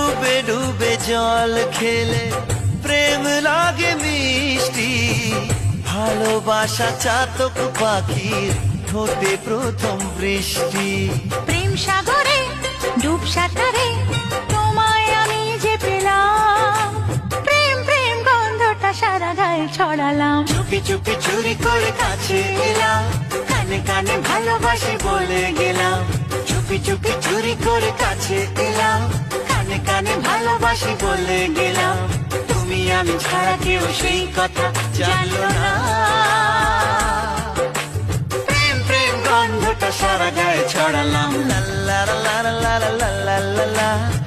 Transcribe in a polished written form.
ডুবে ডুবে জল খেলে প্রেম লাগে মিষ্টি, ভালোবাসা চাতক পাখির ঠোঁটে প্রথম বৃষ্টি। প্রেম সাগরে ডুব সাঁতারে তোমায় আমি যে পেলাম, প্রেম প্রেম গন্ধটা সারা গায়ে ছড়ালাম। চুপি চুপি চুরি করে কাছে এলাম, কানে কানে ভালোবাসি বলে গেলাম। চুপি চুপি চুরি করে কাছে এলাম, কানে কানে ভালোবাসি বলে গেলাম। তুমি আমি ছাড়া কেউ সেই কথা জানলো না। প্রেম প্রেম গন্ধটা সারা গায়ে ছড়ালাম। লা লা লা লা লা লা লা লা লা।